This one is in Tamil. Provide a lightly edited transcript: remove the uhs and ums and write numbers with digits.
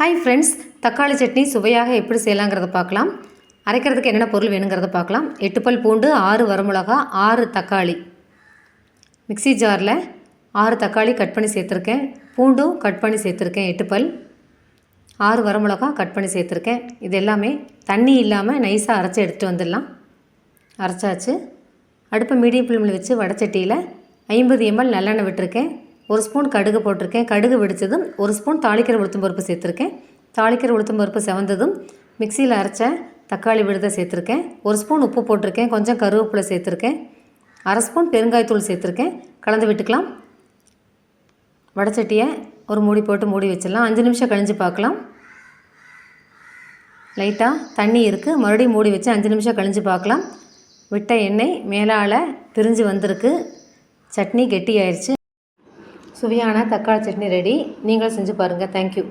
ஹாய் ஃப்ரெண்ட்ஸ், தக்காளி சட்னி சுவையாக எப்படி செய்யலாங்கிறத பார்க்கலாம். அரைக்கிறதுக்கு என்னென்ன பொருள் வேணுங்கிறத பார்க்கலாம். 8 பல் பூண்டு, 6 வரமிளகா, 6 தக்காளி. மிக்ஸி ஜாரில் 6 தக்காளி கட் பண்ணி சேர்த்துருக்கேன். பூண்டும் கட் பண்ணி சேர்த்துருக்கேன் 8 பல். 6 வரமிளகா கட் பண்ணி சேர்த்துருக்கேன். இது எல்லாமே தண்ணி இல்லாமல் நைஸாக அரைச்சி எடுத்துகிட்டு வந்துடலாம். அரைச்சாச்சு. அடுப்பை மீடியம் ஃப்ளேமில் வச்சு வடச்சட்டியில் 50 ml நல்லெண்ணெய் விட்டுருக்கேன். 1 ஸ்பூன் கடுகு போட்டிருக்கேன். கடுகு வெடித்ததும் 1 ஸ்பூன் தாளிக்கிற உளுத்தம் பருப்பு சேர்த்துருக்கேன். தாளிக்கிற உளுத்தம் பருப்பு செவந்ததும் மிக்சியில் அரைச்ச தக்காளி விழுதை சேர்த்துருக்கேன். 1 ஸ்பூன் உப்பு போட்டிருக்கேன். கொஞ்சம் கருவேப்பிலை சேர்த்துருக்கேன். 1/2 ஸ்பூன் பெருங்காயத்தூள் சேர்த்துருக்கேன். கலந்து விட்டுக்கலாம். வடச்சட்டியை ஒரு மூடி போட்டு மூடி வச்சிடலாம். 5 நிமிஷம் கழிஞ்சு பார்க்கலாம். லைட்டாக தண்ணி இருக்குது. மறுபடியும் மூடி வச்சு 5 நிமிஷம் கழிஞ்சு பார்க்கலாம். விட்ட எண்ணெய் மேலால் பிரிஞ்சு வந்திருக்கு. சட்னி கெட்டி ஆயிடுச்சு. சுவையான தக்காளி சட்னி ரெடி. நீங்களும் செஞ்சு பாருங்கள். தேங்க்யூ.